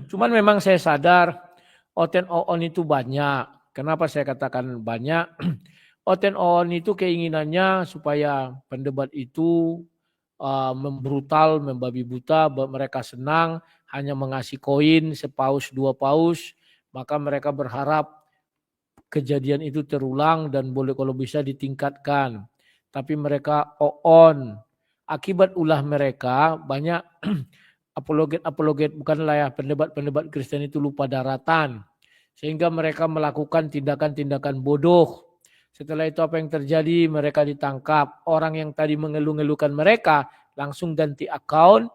Cuman memang saya sadar Oten Oon itu banyak. Kenapa saya katakan banyak? Oten Oon itu keinginannya supaya pendebat itu membrutal, membabi buta, mereka senang hanya mengasih koin sepaus dua paus, maka mereka berharap kejadian itu terulang dan boleh kalau bisa ditingkatkan. Tapi mereka on. Akibat ulah mereka banyak apologet bukanlah ya pendebat Kristen itu lupa daratan. Sehingga mereka melakukan tindakan-tindakan bodoh. Setelah itu apa yang terjadi? Mereka ditangkap. Orang yang tadi mengeluh-ngeluhkan mereka langsung ganti akun,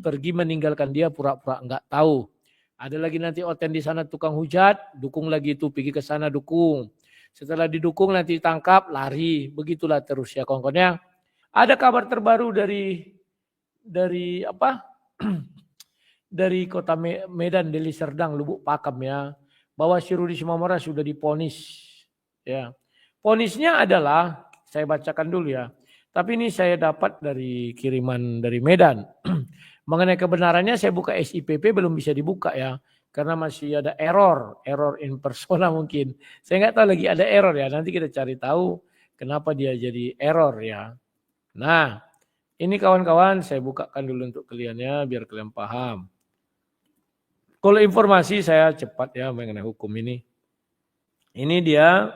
pergi meninggalkan dia pura-pura enggak tahu. Ada lagi nanti Oten di sana tukang hujat, dukung lagi itu, pergi ke sana dukung. Setelah didukung nanti ditangkap, lari. Begitulah terus ya kawan-kawan. Ada kabar terbaru dari apa? Dari kota Medan, Deli Serdang, Lubuk Pakam ya, bahwa si Rudi Simamora sudah diponis. Ya, ponisnya adalah saya bacakan dulu ya. Tapi ini saya dapat dari kiriman dari Medan. Mengenai kebenarannya saya buka SIPP belum bisa dibuka ya. Karena masih ada error in persona mungkin. Saya nggak tahu lagi ada error ya. Nanti kita cari tahu kenapa dia jadi error ya. Nah, ini kawan-kawan saya bukakan dulu untuk kalian ya biar kalian paham. Kalau informasi saya cepat ya mengenai hukum ini. Ini dia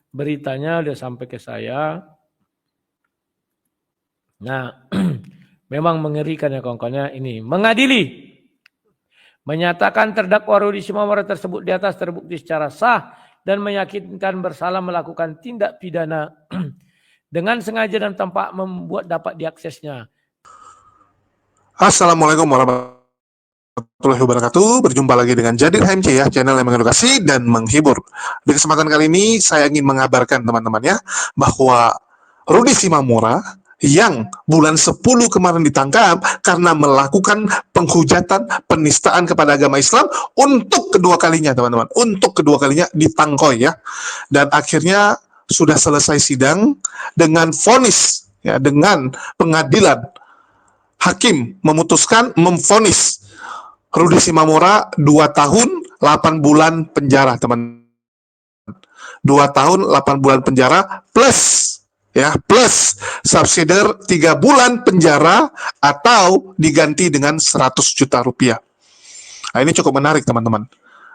beritanya udah sampai ke saya. Nah, memang mengerikan ya kawan-kawannya ini. Mengadili. Menyatakan terdakwa Rudi Simamora tersebut di atas terbukti secara sah dan meyakinkan bersalah melakukan tindak pidana dengan sengaja dan tanpa membuat dapat diaksesnya. Assalamualaikum warahmatullahi wabarakatuh. Berjumpa lagi dengan Jadir HMC ya, channel yang mengedukasi dan menghibur. Di kesempatan kali ini saya ingin mengabarkan teman-teman ya, bahwa Rudi Simamora yang bulan 10 kemarin ditangkap karena melakukan penghujatan, penistaan kepada agama Islam untuk kedua kalinya teman-teman, untuk kedua kalinya ditangkoi ya, dan akhirnya sudah selesai sidang dengan vonis ya, dengan pengadilan hakim memutuskan memvonis Rudi Simamora 2 tahun 8 bulan penjara teman. 2 tahun 8 bulan penjara plus ya, plus subsidiar 3 bulan penjara atau diganti dengan 100 juta rupiah. Nah, ini cukup menarik teman-teman.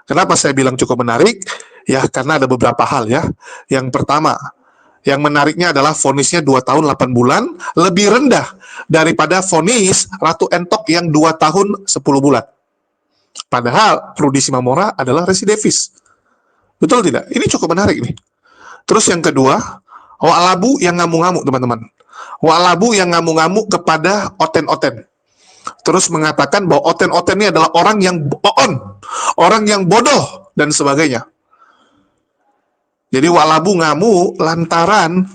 Kenapa saya bilang cukup menarik? Ya, karena ada beberapa hal ya. Yang pertama, yang menariknya adalah vonisnya 2 tahun 8 bulan lebih rendah daripada vonis Ratu Entok yang 2 tahun 10 bulan. Padahal Rudi Simamora adalah residivis. Betul tidak? Ini cukup menarik nih. Terus yang kedua, Wak Labu yang ngamuk-ngamuk teman-teman. Wak Labu yang ngamuk-ngamuk kepada Oten-Oten. Terus mengatakan bahwa Oten-Oten ini adalah orang yang bohong, orang yang bodoh, dan sebagainya. Jadi Wak Labu ngamuk lantaran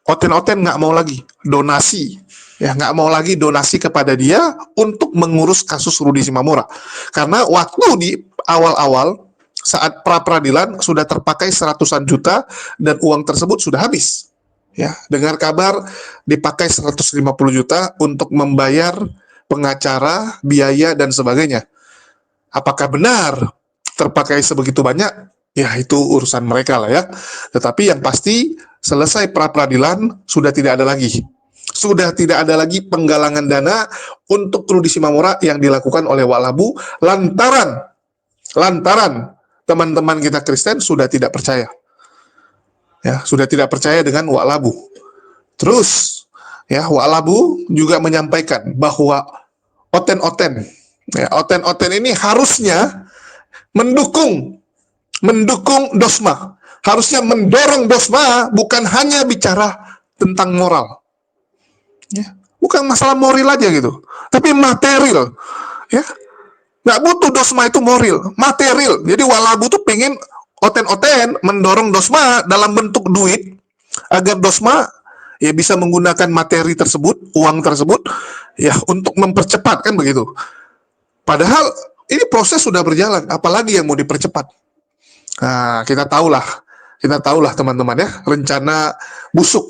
Oten-Oten nggak mau lagi donasi, ya nggak mau lagi donasi kepada dia untuk mengurus kasus Rudi Simamora. Karena waktu di awal-awal saat pra-peradilan sudah terpakai seratusan juta dan uang tersebut sudah habis. Ya, dengar kabar dipakai 150 juta untuk membayar pengacara, biaya dan sebagainya. Apakah benar terpakai sebegitu banyak? Ya, itu urusan mereka lah ya. Tetapi yang pasti selesai pra-peradilan sudah tidak ada lagi. Sudah tidak ada lagi penggalangan dana untuk Rudi Simamora yang dilakukan oleh Wak Labu lantaran teman-teman kita Kristen sudah tidak percaya. Ya, sudah tidak percaya dengan Wak Labu. Terus ya, Wak Labu juga menyampaikan bahwa Oten-Oten ini harusnya mendukung Dosma, harusnya mendorong Dosma, bukan hanya bicara tentang moral ya, bukan masalah moral aja gitu, tapi material ya. Nggak butuh Dosma itu moral, material. Jadi Wak Labu tuh pengen Oten-Oten mendorong Dosma dalam bentuk duit agar Dosma ya bisa menggunakan materi tersebut, uang tersebut ya untuk mempercepat, kan begitu. Padahal ini proses sudah berjalan, apalagi yang mau dipercepat. Nah, kita tahulah teman-teman ya, rencana busuk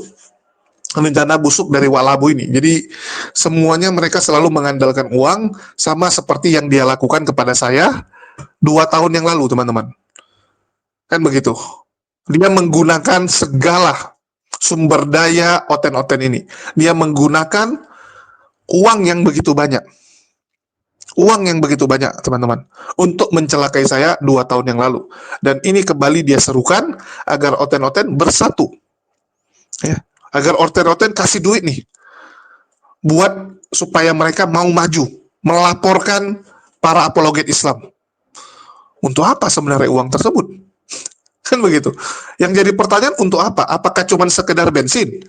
rencana busuk dari Walabu ini. Jadi semuanya mereka selalu mengandalkan uang, sama seperti yang dia lakukan kepada saya 2 tahun yang lalu, teman-teman. Kan begitu. Dia menggunakan segala sumber daya oten-oten ini. Dia menggunakan uang yang begitu banyak. Uang yang begitu banyak, teman-teman, untuk mencelakai saya 2 tahun yang lalu. Dan ini kembali dia serukan agar oten-oten bersatu. Ya, agar oten-oten kasih duit nih buat supaya mereka mau maju melaporkan para apologet Islam. Untuk apa sebenarnya uang tersebut? Kan begitu. Yang jadi pertanyaan, untuk apa? Apakah cuma sekedar bensin?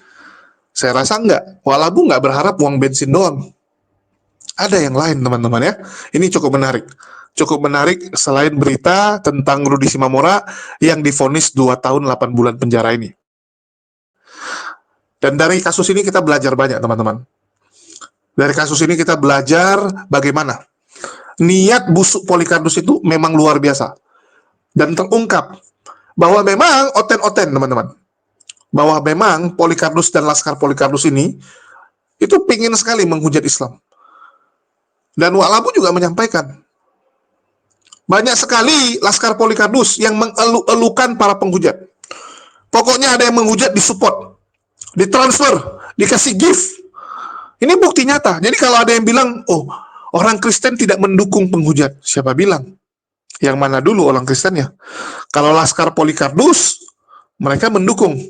Saya rasa enggak. Walabu nggak berharap uang bensin doang. Ada yang lain, teman-teman ya. Ini cukup menarik. Cukup menarik selain berita tentang Rudi Simamora yang divonis 2 tahun 8 bulan penjara ini. Dan dari kasus ini kita belajar banyak, teman-teman. Dari kasus ini kita belajar bagaimana niat busuk Polikarpus itu memang luar biasa. Dan terungkap bahwa memang oten-oten, teman-teman. Bahwa memang Polikarpus dan Laskar Polikarpus ini itu pingin sekali menghujat Islam. Dan Walabu juga menyampaikan, banyak sekali Laskar Polikarpus yang mengeluh-elukan para penghujat. Pokoknya ada yang menghujat disupport, ditransfer, dikasih gift. Ini bukti nyata. Jadi kalau ada yang bilang, oh, orang Kristen tidak mendukung penghujat, siapa bilang? Yang mana dulu orang Kristennya? Kalau Laskar Polikarpus, mereka mendukung.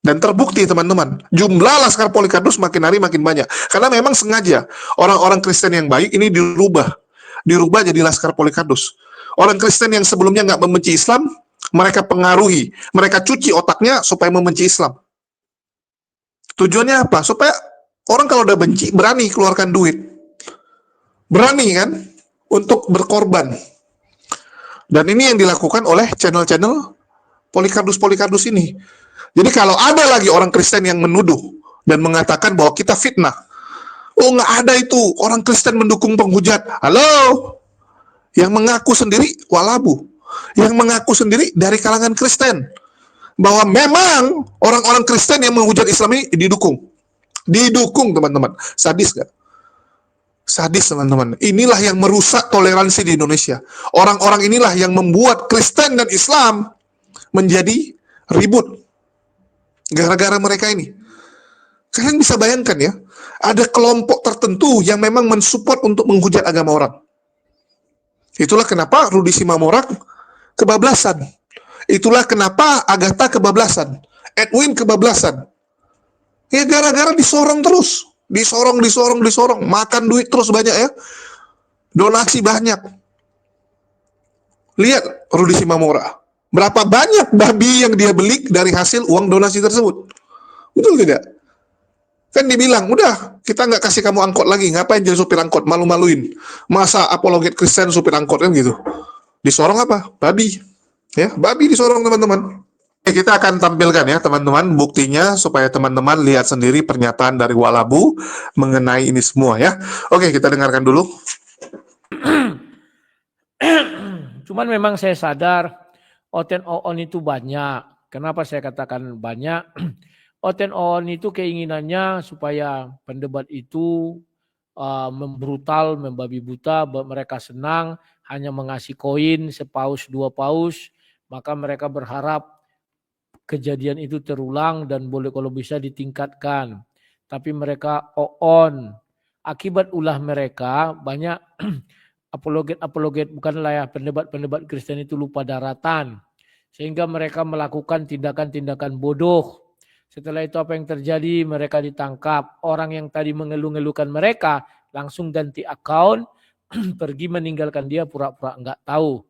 Dan terbukti, teman-teman, jumlah Laskar Polikarpus makin hari makin banyak. Karena memang sengaja orang-orang Kristen yang baik ini dirubah jadi Laskar Polikarpus. Orang Kristen yang sebelumnya nggak membenci Islam, mereka pengaruhi, mereka cuci otaknya supaya membenci Islam. Tujuannya apa? Supaya orang kalau udah benci, berani keluarkan duit. Berani kan? Untuk berkorban. Dan ini yang dilakukan oleh channel-channel Polikarpus ini. Jadi kalau ada lagi orang Kristen yang menuduh dan mengatakan bahwa kita fitnah, oh nggak ada itu, orang Kristen mendukung penghujat. Halo? Yang mengaku sendiri Walabu. Yang mengaku sendiri dari kalangan Kristen. Bahwa memang orang-orang Kristen yang menghujat Islam ini didukung. Didukung, teman-teman. Sadis gak? Sadis, teman-teman. Inilah yang merusak toleransi di Indonesia. Orang-orang inilah yang membuat Kristen dan Islam menjadi ribut. Gara-gara mereka ini. Kalian bisa bayangkan ya, ada kelompok tertentu yang memang mensupport untuk menghujat agama orang. Itulah kenapa Rudi Simamora kebablasan. Itulah kenapa Agatha kebablasan. Edwin kebablasan. Ya gara-gara disorong terus. Disorong. Makan duit terus banyak ya. Donasi banyak. Lihat Rudi Simamora. Berapa banyak babi yang dia beli dari hasil uang donasi tersebut. Betul tidak? Kan dibilang, udah kita nggak kasih kamu angkot lagi. Ngapain jadi supir angkot? Malu-maluin. Masa apologet Kristen supir angkot kan gitu. Disorong apa? Babi. Ya, babi disorong, teman-teman. Kita akan tampilkan ya teman-teman buktinya supaya teman-teman lihat sendiri pernyataan dari Walabu mengenai ini semua ya. Oke, kita dengarkan dulu. Cuman memang saya sadar oten-on itu banyak. Kenapa saya katakan banyak? Oten-on itu keinginannya supaya pendebat itu membrutal, membabi buta, mereka senang hanya mengasih koin sepaus 2 paus, maka mereka berharap kejadian itu terulang dan boleh kalau bisa ditingkatkan. Tapi mereka on. Akibat ulah mereka banyak apologet bukanlah ya pendebat Kristen itu lupa daratan. Sehingga mereka melakukan tindakan-tindakan bodoh. Setelah itu apa yang terjadi? Mereka ditangkap. Orang yang tadi mengeluh-ngeluhkan mereka langsung ganti akun, pergi meninggalkan dia pura-pura enggak tahu.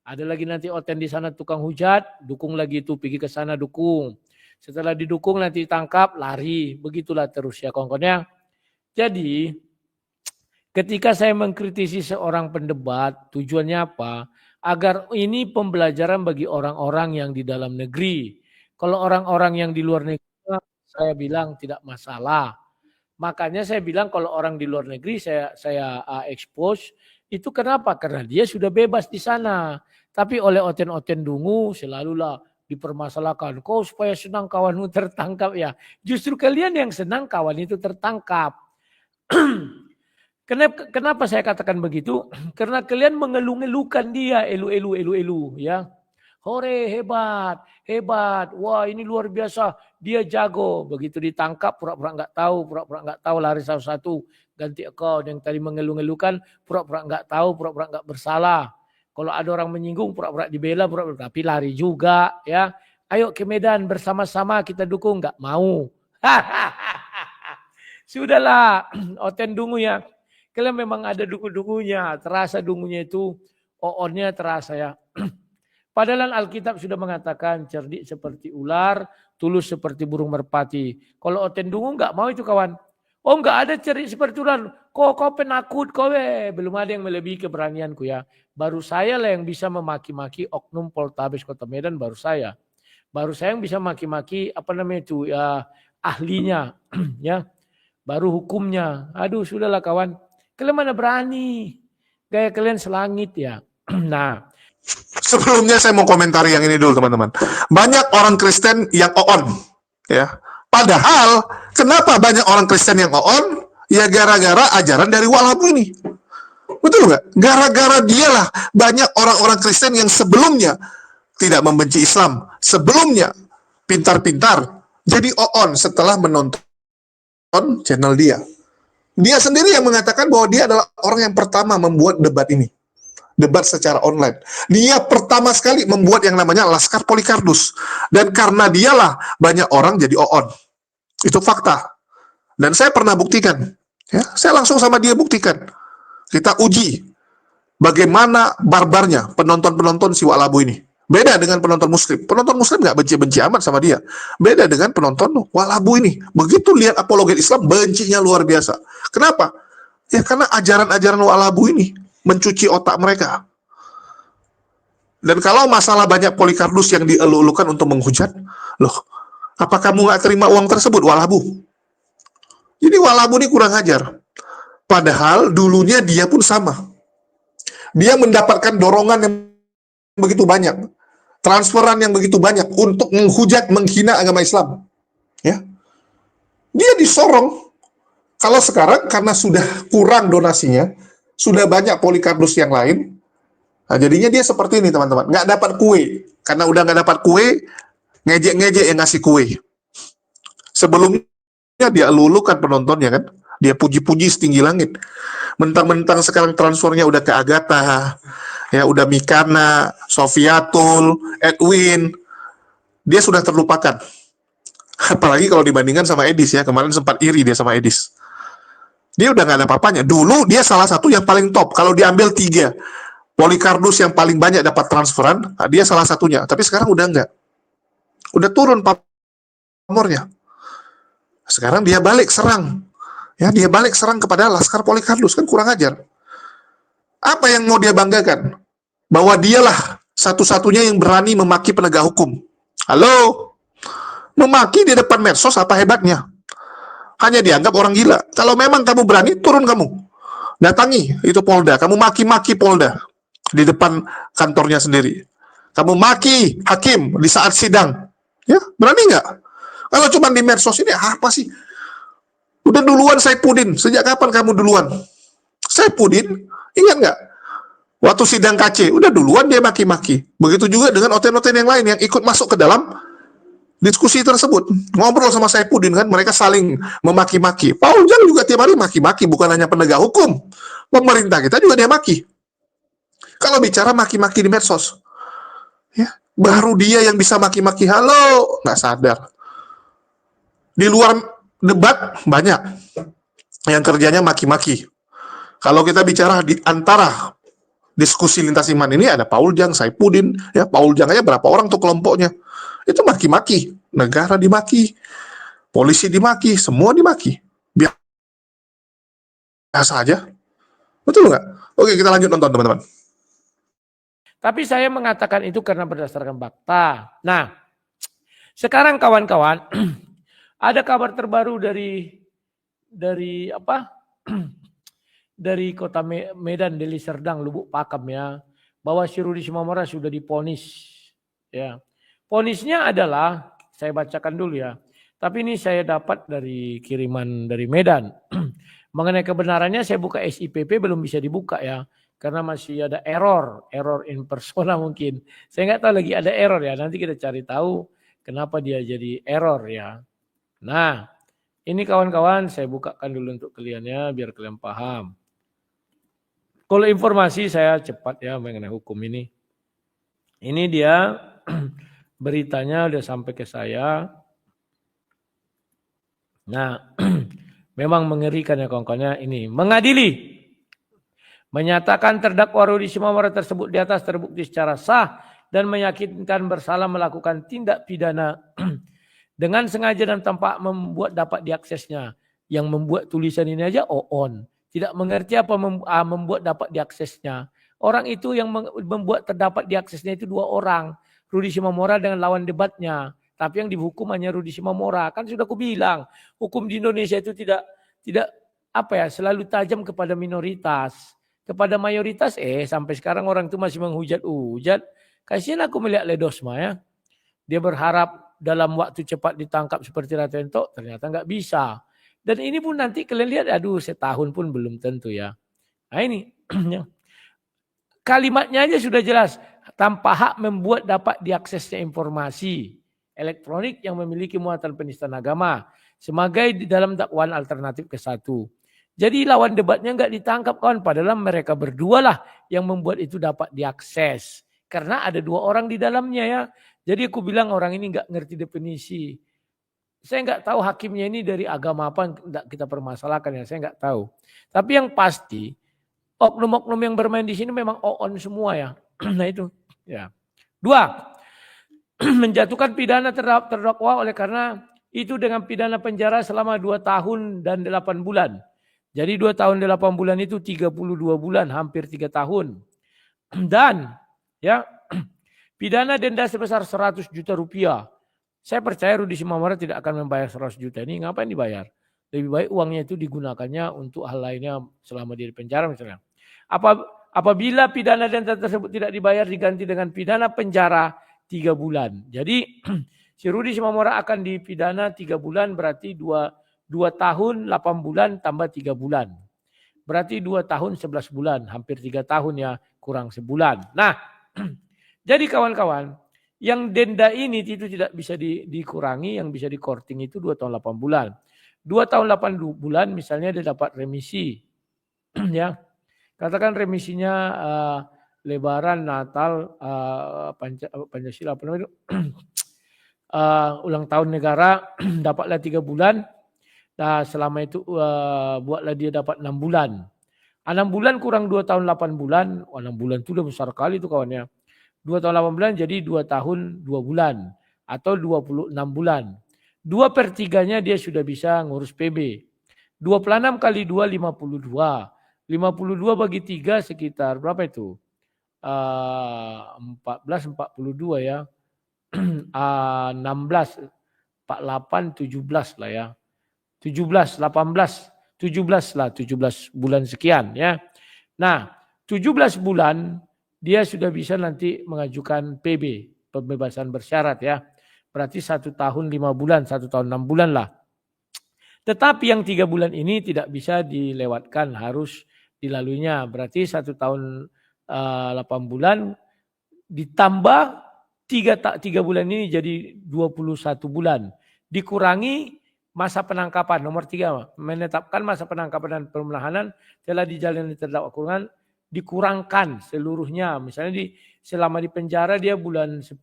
Ada lagi nanti oten di sana tukang hujat, dukung lagi itu, pergi ke sana dukung. Setelah didukung nanti ditangkap, lari. Begitulah terus ya kawan-kawan. Jadi ketika saya mengkritisi seorang pendebat, tujuannya apa? Agar ini pembelajaran bagi orang-orang yang di dalam negeri. Kalau orang-orang yang di luar negeri, saya bilang tidak masalah. Makanya saya bilang kalau orang di luar negeri saya expose, itu kenapa? Karena dia sudah bebas di sana. Tapi oleh oten-oten dungu selalulah dipermasalahkan. Kau supaya senang kawanmu tertangkap ya. Justru kalian yang senang kawan itu tertangkap. Kenapa saya katakan begitu? Karena kalian mengeluh-ngeluhkan dia, elu ya. Hore, hebat, hebat. Wah, ini luar biasa. Dia jago. Begitu ditangkap, pura-pura nggak tahu, lari satu-satu. Ganti kau yang tadi mengeluh-ngeluhkan, pura-pura nggak tahu, pura-pura nggak bersalah. Kalau ada orang menyinggung, pura-pura dibela, pura-pura tapi lari juga, ya. Ayo ke Medan bersama-sama kita dukung, nggak mau. Sudahlah, Oten dungu ya. Kalian memang ada dungu-dungunya, terasa dungunya itu, oonnya terasa ya. Padahal Alkitab sudah mengatakan cerdik seperti ular, tulus seperti burung merpati. Kalau Oten dungu nggak mau itu kawan. Oh nggak ada cerdik seperti ular. Kau penakut kau belum ada yang melebihi keberanianku ya. Baru saya lah yang bisa memaki-maki oknum Poltabes Kota Medan, baru saya. Baru saya yang bisa maki-maki apa namanya itu ya ahlinya ya. Baru hukumnya. Aduh sudahlah kawan. Kalian mana berani? Gaya kalian selangit ya. Nah, Sebelumnya saya mau komentari yang ini dulu teman-teman. Banyak orang Kristen yang on, ya. Padahal kenapa banyak orang Kristen yang on? Ya gara-gara ajaran dari Walabu ini. Betul nggak? Gara-gara dialah banyak orang-orang Kristen yang sebelumnya tidak membenci Islam, sebelumnya pintar-pintar jadi on setelah menonton channel dia. Dia sendiri yang mengatakan bahwa dia adalah orang yang pertama membuat debat ini. Debat secara online. Dia pertama sekali membuat yang namanya Laskar Polikardus. Dan karena dialah banyak orang jadi on. Itu fakta. Dan saya pernah buktikan. Ya, saya langsung sama dia buktikan. Kita uji bagaimana barbarnya penonton-penonton si Walabu ini. Beda dengan penonton muslim. Penonton muslim nggak benci-benci amat sama dia. Beda dengan penonton Walabu ini. Begitu lihat apologet Islam, bencinya luar biasa. Kenapa? Ya karena ajaran-ajaran Walabu ini mencuci otak mereka. Dan kalau masalah banyak Polikardus yang dielu-elukan untuk menghujat, loh, apa kamu nggak terima uang tersebut, Walabu? Jadi Walabu ini kurang ajar. Padahal dulunya dia pun sama. Dia mendapatkan dorongan yang begitu banyak, transferan yang begitu banyak untuk menghujat, menghina agama Islam. Ya, dia disorong. Kalau sekarang karena sudah kurang donasinya, sudah banyak Polikardus yang lain, nah jadinya dia seperti ini teman-teman, nggak dapat kue. Karena udah nggak dapat kue, ngejek-ngejek yang ngasih kue. Sebelumnya dia lulukan penontonnya kan, dia puji-puji setinggi langit. Mentang-mentang sekarang transfernya udah ke Agatha, ya udah Mikana, Sofiatul, Edwin, dia sudah terlupakan. Apalagi kalau dibandingkan sama Edis ya, kemarin sempat iri dia sama Edis. Dia udah nggak ada apa-apanya. Dulu dia salah satu yang paling top. Kalau diambil 3, Polikardus yang paling banyak dapat transferan, dia salah satunya. Tapi sekarang udah nggak. Udah turun pamornya. Sekarang dia balik serang. Ya, dia balik serang kepada Laskar Polikardus, kan kurang ajar. Apa yang mau dia banggakan? Bahwa dialah satu-satunya yang berani memaki penegak hukum. Halo? Memaki di depan medsos apa hebatnya? Hanya dianggap orang gila. Kalau memang kamu berani, turun kamu. Datangi itu Polda. Kamu maki-maki Polda di depan kantornya sendiri. Kamu maki hakim di saat sidang. Ya, berani nggak? Kalau cuma di medsos ini apa sih? Udah duluan Saipudin. Sejak kapan kamu duluan? Saipudin, ingat nggak? Waktu sidang KC, udah duluan dia maki-maki. Begitu juga dengan oten-oten yang lain yang ikut masuk ke dalam diskusi tersebut. Ngobrol sama Saipudin kan, mereka saling memaki-maki. Paul Jang juga tiap hari maki-maki, bukan hanya penegak hukum. Pemerintah kita juga dia maki. Kalau bicara maki-maki di medsos, ya, baru dia yang bisa maki-maki. Halo, nggak sadar. Di luar debat banyak yang kerjanya maki-maki. Kalau kita bicara di antara diskusi lintas iman ini ada Paul Jang, Saipudin, ya Paul Jang aja berapa orang tuh kelompoknya. Itu maki-maki, negara dimaki, polisi dimaki, semua dimaki. Biasa aja. Betul nggak? Oke, kita lanjut nonton teman-teman. tapi saya mengatakan itu karena berdasarkan fakta. Nah, sekarang kawan-kawan, ada kabar terbaru dari apa? Dari kota Medan, Deli Serdang, Lubuk Pakam ya, bahwa si Rudi Simamora sudah divonis ya. Vonisnya adalah, saya bacakan dulu ya. Tapi ini saya dapat dari kiriman dari Medan. Mengenai kebenarannya saya buka SIPP belum bisa dibuka ya. Karena masih ada error in persona mungkin. Saya nggak tahu lagi ada error ya. Nanti kita cari tahu kenapa dia jadi error ya. Nah, ini kawan-kawan saya bukakan dulu untuk kalian ya biar kalian paham. Kalau informasi saya cepat ya mengenai hukum ini. Ini dia beritanya udah sampai ke saya. Nah, memang mengerikan ya kawan-kawannya ini. Mengadili. Menyatakan terdakwa Rudi Simamora tersebut di atas terbukti secara sah dan meyakinkan bersalah melakukan tindak pidana dengan sengaja dan tanpa membuat dapat diaksesnya. Yang membuat tulisan ini aja Oon. Tidak mengerti apa membuat dapat diaksesnya. Orang itu yang membuat terdapat diaksesnya itu 2 orang. Rudi Simamora dengan lawan debatnya. Tapi yang dihukum hanya Rudi Simamora. Kan sudah aku bilang, hukum di Indonesia itu tidak selalu tajam kepada minoritas. Kepada mayoritas sampai sekarang orang itu masih menghujat-hujat. Kasihan aku melihat Ledosma ya. Dia berharap dalam waktu cepat ditangkap seperti Ratento, ternyata nggak bisa. Dan ini pun nanti kalian lihat, aduh setahun pun belum tentu ya. Nah ini, kalimatnya aja sudah jelas. Tanpa hak membuat dapat diaksesnya informasi elektronik yang memiliki muatan penistaan agama. Sebagai di dalam dakwaan alternatif ke-1. Jadi lawan debatnya nggak ditangkap kawan. Padahal mereka berdua lah yang membuat itu dapat diakses. Karena ada 2 orang di dalamnya ya. Jadi aku bilang orang ini nggak ngerti definisi. Saya nggak tahu hakimnya ini dari agama apa yang kita permasalahkan ya. Saya nggak tahu. Tapi yang pasti oknum-oknum yang bermain di sini memang on semua ya. Nah itu ya. 2. Menjatuhkan pidana terhadap terdakwa oleh karena itu dengan pidana penjara selama 2 tahun dan 8 bulan. Jadi 2 tahun 8 bulan itu 32 bulan, hampir 3 tahun. Dan ya pidana denda sebesar 100 juta rupiah. Saya percaya Rudi Simamora tidak akan membayar 100 juta ini. Ngapain dibayar? Lebih baik uangnya itu digunakannya untuk hal lainnya selama dia di penjara misalnya. Apabila pidana denda tersebut tidak dibayar diganti dengan pidana penjara 3 bulan. Jadi si Rudi Simamora akan dipidana 3 bulan berarti 2 tahun 8 bulan tambah 3 bulan. Berarti 2 tahun 11 bulan. Hampir 3 tahun ya kurang sebulan. Nah jadi kawan-kawan yang denda ini itu tidak bisa dikurangi. Yang bisa di-korting itu 2 tahun 8 bulan. 2 tahun 8 bulan misalnya dia dapat remisi. Ya, katakan remisinya Lebaran, Natal, Pancasila, apa namanya? Ulang tahun negara dapatlah 3 bulan. Nah, selama itu buatlah dia dapat 6 bulan. 6 bulan kurang 2 tahun 8 bulan. 6 bulan itu udah besar kali itu kawannya. 2 tahun 8 bulan jadi 2 tahun 2 bulan. Atau 26 bulan. 2/3-nya dia sudah bisa ngurus PB. 26 kali 2, 52. 52 bagi 3 sekitar berapa itu? 14, 42 ya. 16, 48, 17 lah ya. 17, 18, 17 lah, 17 bulan sekian ya. Nah, 17 bulan dia sudah bisa nanti mengajukan PB, pembebasan bersyarat ya. Berarti 1 tahun 5 bulan, 1 tahun 6 bulan lah. Tetapi yang 3 bulan ini tidak bisa dilewatkan, harus dilaluinya. Berarti 1 tahun 8 bulan ditambah 3 bulan ini jadi 21 bulan. Dikurangi masa penangkapan. Nomor 3, menetapkan masa penangkapan dan penahanan telah dijalani terdakwa kurungan dikurangkan seluruhnya. Misalnya selama di penjara dia bulan 10,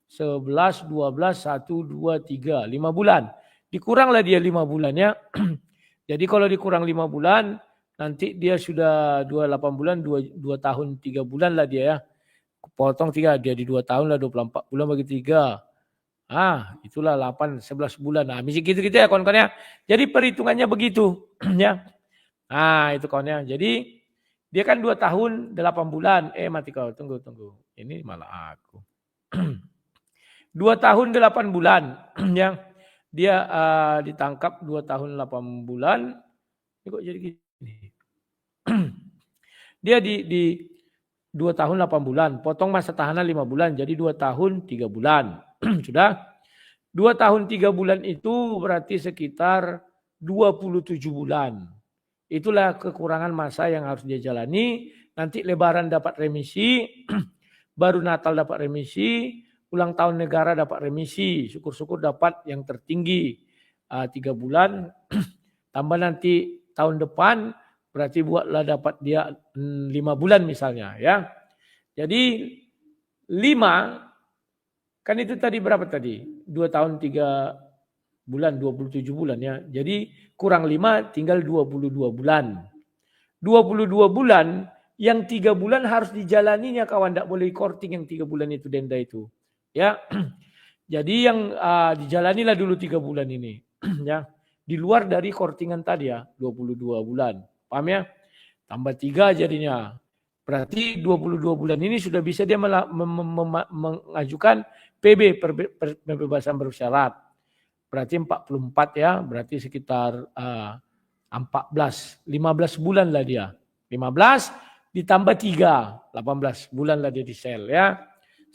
11, 12, 1, 2, 3, 5 bulan. Dikuranglah dia 5 bulannya. Jadi kalau dikurang 5 bulan, nanti dia sudah 28 bulan, 2 tahun 3 bulan lah dia ya. Potong 3, dia di 2 tahun lah 24 bulan bagi 3. Itulah 8, 11 bulan. Nah, misi gitu-gitu ya kawan-kawan ya. Jadi perhitungannya begitu ya. Nah, itu kawannya. Jadi dia kan 2 tahun 8 bulan. Mati kau, tunggu. Ini malah aku. 2 tahun 8 bulan ya. Dia ditangkap 2 tahun 8 bulan. Ini kok jadi gini. Dia 2 tahun 8 bulan. Potong masa tahanan 5 bulan. Jadi 2 tahun 3 bulan. Sudah? 2 tahun 3 bulan itu berarti sekitar 27 bulan. Itulah kekurangan masa yang harus dia jalani. Nanti Lebaran dapat remisi. Baru Natal dapat remisi. Ulang tahun negara dapat remisi. Syukur-syukur dapat yang tertinggi. 3 bulan. Tambah nanti tahun depan. Berarti buatlah dapat dia 5 bulan misalnya, ya. Jadi 5, kan itu tadi berapa tadi? 2 tahun 3 bulan, 27 bulan ya. Jadi kurang 5 tinggal 22 bulan. 22 bulan, yang 3 bulan harus dijalaninya kawan. Tidak boleh korting yang 3 bulan itu denda itu. Ya. Jadi yang dijalanilah dulu 3 bulan ini. Ya. Di luar dari kortingan tadi ya, 22 bulan. Paham ya? Tambah 3 jadinya. Berarti 22 bulan ini sudah bisa dia mengajukan PB, pembebasan bersyarat. Berarti 44 ya, berarti sekitar 15 bulan lah dia. 15 ditambah 3, 18 bulan lah dia di sel ya.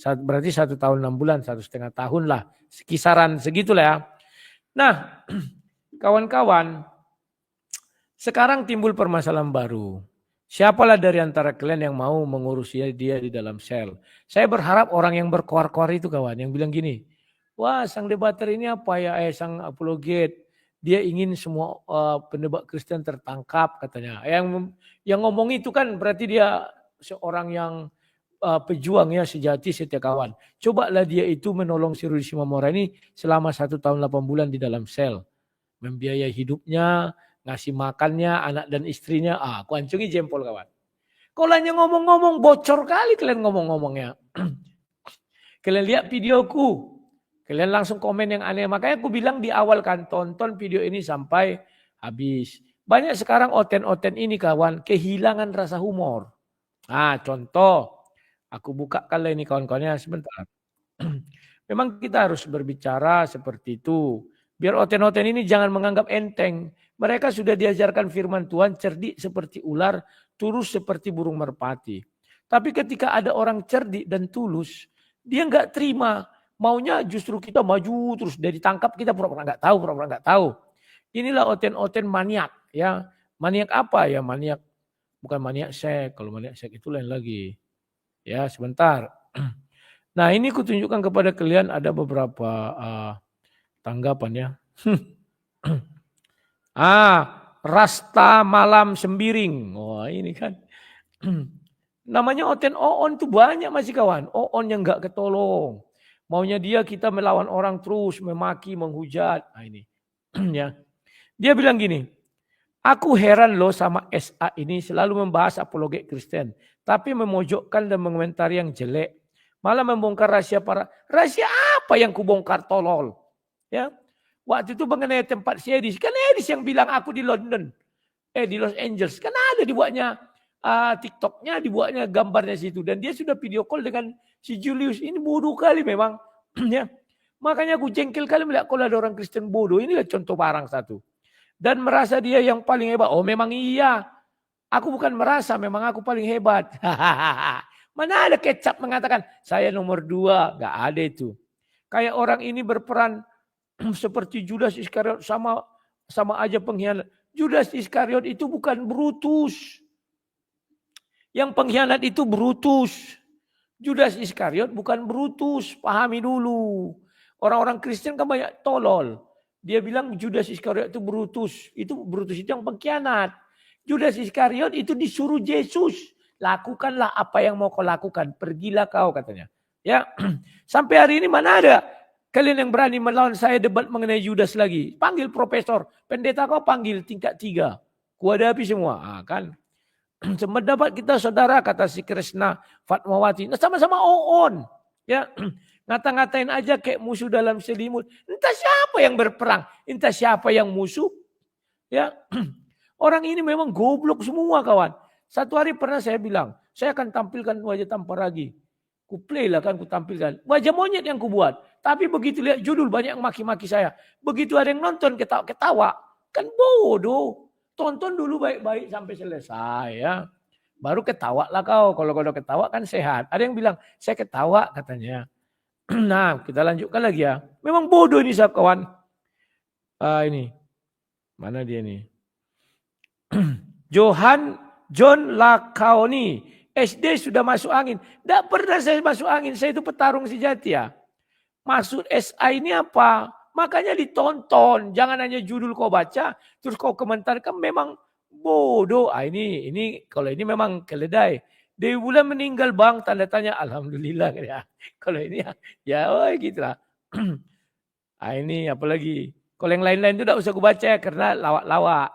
Berarti 1 tahun 6 bulan, 1,5 tahun lah. Kisaran segitulah ya. Nah, kawan-kawan, sekarang timbul permasalahan baru. Siapalah dari antara kalian yang mau mengurus dia di dalam sel? Saya berharap orang yang berkoar-koar itu kawan, yang bilang gini, wah sang debater ini apa ya, sang apologet, dia ingin semua pendebat Kristen tertangkap katanya. Yang ngomong itu kan berarti dia seorang yang pejuang ya, sejati setia kawan. Cobalah dia itu menolong si Rudi Simamora ini selama 1 tahun 8 bulan di dalam sel. Membiayai hidupnya, ngasih makannya, anak dan istrinya. Aku hancungi jempol kawan. Kalau hanya ngomong-ngomong, bocor kali kalian ngomong-ngomongnya. Kalian lihat videoku. Kalian langsung komen yang aneh. Makanya aku bilang di awal kan, tonton video ini sampai habis. Banyak sekarang oten-oten ini kawan, kehilangan rasa humor. Contoh. Aku buka kali ini kawan-kawannya sebentar. Memang kita harus berbicara seperti itu. Biar oten-oten ini jangan menganggap enteng. Mereka sudah diajarkan firman Tuhan, cerdik seperti ular, tulus seperti burung merpati. Tapi ketika ada orang cerdik dan tulus, dia nggak terima. Maunya justru kita maju terus. Dari tangkap kita pura-pura nggak tahu, Inilah oten-oten maniak. Ya, maniak apa ya? Maniak, bukan maniak seks. Kalau maniak seks itu lain lagi. Ya, sebentar. Nah, ini kutunjukkan kepada kalian ada beberapa tanggapan ya. Rasta Malam Sembiring. Wah, ini kan. Namanya Oten Oon tuh banyak masih kawan. Oon yang enggak ketolong. Maunya dia kita melawan orang terus, memaki, menghujat. Nah, ini. Ya. Dia bilang gini, aku heran loh sama SA ini selalu membahas apologet Kristen. Tapi memojokkan dan mengomentari yang jelek. Malah membongkar rahasia rahasia apa yang kubongkar tolol. Ya. Waktu itu mengenai tempat si Edis. Kan Edis yang bilang aku di London. Di Los Angeles. Kan ada dibuatnya TikToknya, dibuatnya gambarnya situ. Dan dia sudah video call dengan si Julius. Ini bodoh kali memang. Ya. Makanya aku jengkel kali melihat kalau ada orang Kristen bodoh. Inilah contoh barang satu. Dan merasa dia yang paling hebat. Oh memang iya. Aku bukan merasa, memang aku paling hebat. Mana ada kecap mengatakan, saya nomor 2. Gak ada itu. Kayak orang ini berperan seperti Judas Iskariot sama aja pengkhianat. Judas Iskariot itu bukan Brutus. Yang pengkhianat itu Brutus. Judas Iskariot bukan Brutus. Pahami dulu. Orang-orang Kristen kan banyak tolol. Dia bilang Judas Iskariot itu Brutus. Brutus itu yang pengkhianat. Judas Iskariot itu disuruh Yesus. Lakukanlah apa yang mau kau lakukan. Pergilah kau katanya. Ya, sampai hari ini mana ada kalian yang berani melawan saya debat mengenai Judas lagi. Panggil profesor. Pendeta kau panggil tingkat 3. Kuhadapi semua. Kan. Semendapat kita saudara kata si Krishna Fatmawati. Nah, sama-sama on. Ya. Ngata-ngatain aja kayak musuh dalam selimut. Entah siapa yang berperang. Entah siapa yang musuh. Ya. Orang ini memang goblok semua kawan. Satu hari pernah saya bilang. Saya akan tampilkan wajah tanpa ragi. Ku play lah kan ku tampilkan. Wajah monyet yang ku buat. Tapi begitu lihat judul banyak yang maki-maki saya. Begitu ada yang nonton ketawa. Kan bodoh. Tonton dulu baik-baik sampai selesai ya. Baru ketawa lah kau. Kalau kau udah ketawa kan sehat. Ada yang bilang, saya ketawa katanya. Nah, kita lanjutkan lagi ya. Memang bodoh ini kawan. Ini. Mana dia nih? John Lakaoni. SD sudah masuk angin. Tidak pernah saya masuk angin. Saya itu petarung sejati ya. Maksud SA ini apa? Makanya ditonton. Jangan hanya judul kau baca. Terus kau komentarkan memang bodoh. Ini kalau ini memang keledai. Dewi Bulan meninggal bang. Tanda tanya. Alhamdulillah. Ya. Kalau ini ya oh gitu lah. Ini apalagi. Kalau yang lain-lain itu tidak usah aku baca karena lawak-lawak.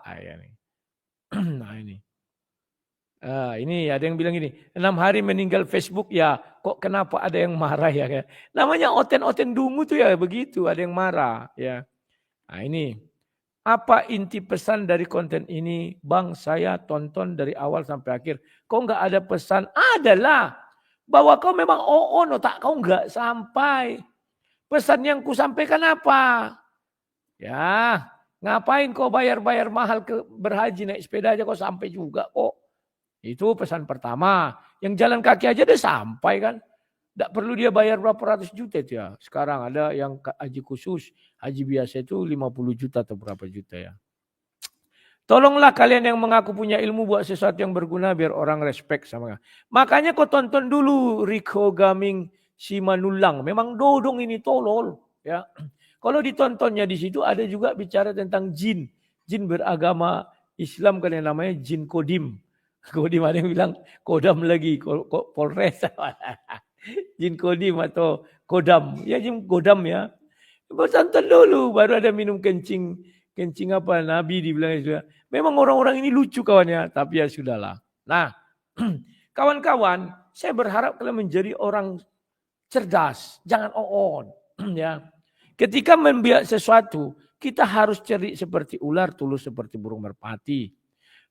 Nah ini. Ini ada yang bilang gini, 6 hari meninggal Facebook ya, kok kenapa ada yang marah ya? Namanya oten-oten dungu tuh ya begitu, ada yang marah ya. Nah ini, apa inti pesan dari konten ini? Bang, saya tonton dari awal sampai akhir. Kok nggak ada pesan? Adalah bahwa kau memang otak kau nggak sampai. Pesan yang ku sampaikan apa? Ya, ngapain kau bayar-bayar mahal berhaji naik sepeda aja kau sampai juga kok. Itu pesan pertama. Yang jalan kaki aja udah sampai kan. Tidak perlu dia bayar berapa ratus juta itu ya. Sekarang ada yang haji khusus, haji biasa itu 50 juta atau berapa juta ya. Tolonglah kalian yang mengaku punya ilmu buat sesuatu yang berguna biar orang respect sama. Makanya kau tonton dulu Rico Gaming Simanulang. Memang dodong ini tolol ya. Kalau ditontonnya di situ ada juga bicara tentang jin. Jin beragama Islam kan yang namanya jin kodim. Kodim ada yang bilang kodam lagi, Polres. Jin kodim atau kodam. Ya jin kodam ya. Kau tonton dulu, baru ada minum kencing apa, Nabi dibilang sudah. Memang orang-orang ini lucu kawannya, tapi ya sudahlah. Nah, kawan-kawan, saya berharap kalian menjadi orang cerdas, jangan on. Ya. Ketika membiak sesuatu, kita harus cerdik seperti ular, tulus seperti burung merpati.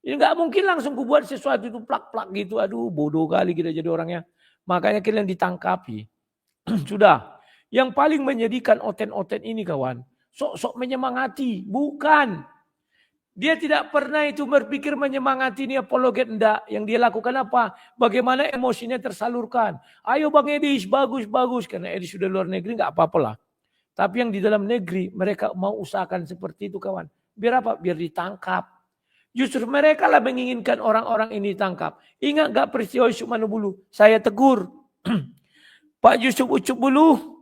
Ya nggak mungkin langsung ku buat sesuatu itu plak-plak gitu. Aduh bodoh kali kita jadi orangnya. Makanya kalian ditangkapi. Sudah. Yang paling menyedihkan oten-oten ini kawan. Sok-sok menyemangati. Bukan. Dia tidak pernah itu berpikir menyemangati ini apologet. Enggak. Yang dia lakukan apa? Bagaimana emosinya tersalurkan. Ayo Bang Edis bagus-bagus. Karena Edis sudah luar negeri nggak apa-apa lah. Tapi yang di dalam negeri mereka mau usahakan seperti itu kawan. Biar apa? Biar ditangkap. Justru mereka lah menginginkan orang-orang ini ditangkap. Ingat gak peristiwa Yusuf Manubulu? Saya tegur. Pak Yusuf Ucup Bulu,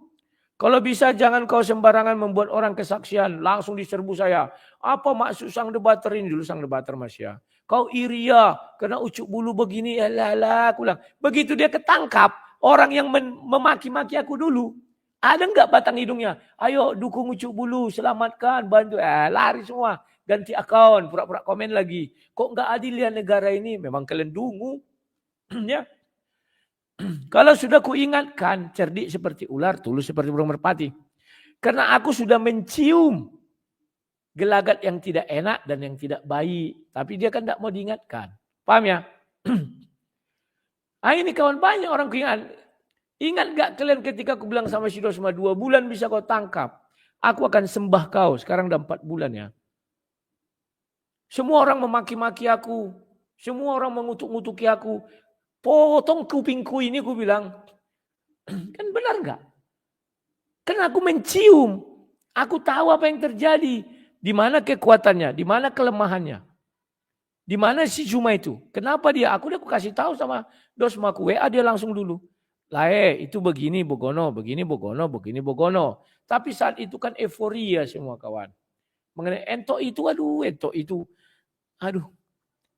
kalau bisa jangan kau sembarangan membuat orang kesaksian. Langsung diserbu saya. Apa maksud sang debater ini? Dulu sang debater mas ya. Kau iri ya, karena Ucup Bulu begini. Alah, aku bilang. Begitu dia ketangkap, orang yang memaki-maki aku dulu. Ada enggak batang hidungnya? Ayo dukung Ucup Bulu, selamatkan, bantu. Lari semua. Ganti akun, pura-pura komen lagi. Kok nggak adil ya negara ini? Memang kalian dungu. Ya. Kalau sudah kuingatkan, cerdik seperti ular, tulus seperti burung merpati. Karena aku sudah mencium gelagat yang tidak enak dan yang tidak baik. Tapi dia kan tidak mau diingatkan. Paham ya? Ini kawan banyak orang kuingat. Ingat gak kalian ketika aku bilang sama si Dosma 2 bulan bisa kau tangkap. Aku akan sembah kau. Sekarang udah 4 bulan ya. Semua orang memaki-maki aku. Semua orang mengutuk-ngutuki aku. Potong kupingku ini aku bilang. Kan benar enggak? Karena aku mencium. Aku tahu apa yang terjadi. Di mana kekuatannya. Di mana kelemahannya. Di mana si Zuma itu. Kenapa dia? Aku kasih tahu sama Dosmaku. WA dia langsung dulu. Itu begini Bogono. Begini Bogono. Begini Bogono. Tapi saat itu kan euforia semua kawan. Mengenai entok itu. Aduh entok itu. Aduh,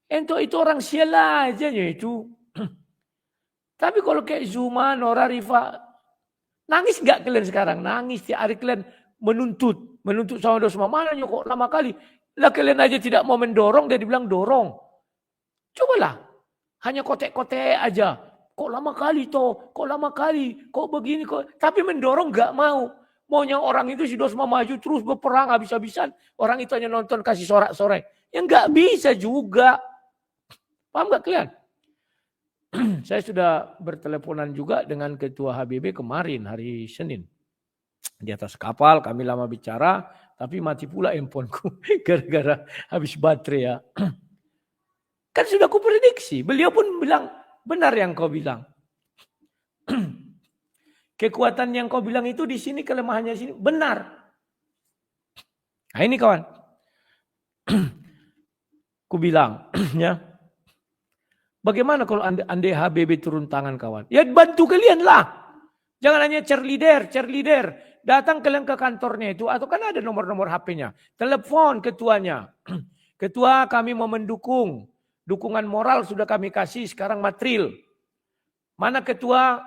entok itu orang sial aja itu. Tapi kalau kayak Zuma, Nora, Rifa, nangis nggak kalian sekarang? Nangis tiap hari kalian menuntut sama Dosma. Mana kok lama kali? Lah kalian aja tidak mau mendorong, dia dibilang dorong. Cobalah, hanya kotek-kotek aja. Kok lama kali toh? Kok lama kali? Kok begini kok? Tapi mendorong nggak mau. Maunya orang itu si Dosma maju terus berperang habis-habisan. Orang itu hanya nonton kasih sorak-sorai. Ya nggak bisa juga. Paham nggak kalian? Saya sudah berteleponan juga dengan Ketua HBB kemarin hari Senin. Di atas kapal kami lama bicara. Tapi mati pula handphoneku. Gara-gara habis baterai ya. Kan sudah kuprediksi. Beliau pun bilang, benar yang kau bilang. Kekuatan yang kau bilang itu di sini, kelemahannya di sini. Benar. Nah ini kawan. Ku bilang, ya. Bagaimana kalau andai HBB turun tangan kawan? Ya bantu kalian lah. Jangan hanya cheerleader. Datang kalian ke kantornya itu, atau kan ada nomor-nomor HP-nya. Telepon ketuanya. Ketua, kami mau mendukung. Dukungan moral sudah kami kasih, sekarang material. Mana ketua,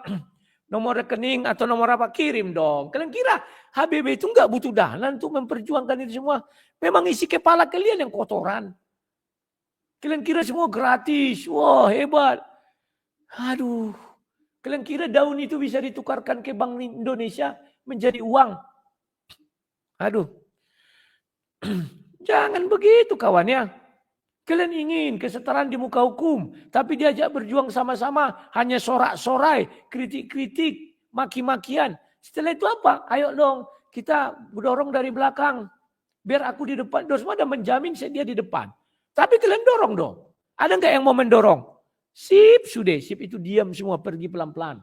nomor rekening atau nomor apa? Kirim dong. Kalian kira HBB itu enggak butuh dana untuk memperjuangkan itu semua? Memang isi kepala kalian yang kotoran. Kalian kira semua gratis. Wah, hebat. Aduh. Kalian kira daun itu bisa ditukarkan ke Bank Indonesia menjadi uang? Aduh. Jangan begitu kawan ya. Kalian ingin kesetaraan di muka hukum. Tapi diajak berjuang sama-sama. Hanya sorak-sorai, kritik-kritik, maki-makian. Setelah itu apa? Ayo dong kita dorong dari belakang. Biar aku di depan. Dosma ada menjamin dia di depan. Tapi kalian dorong dong. Ada nggak yang mau mendorong? Sip, sudah. Sip itu diam semua, pergi pelan-pelan.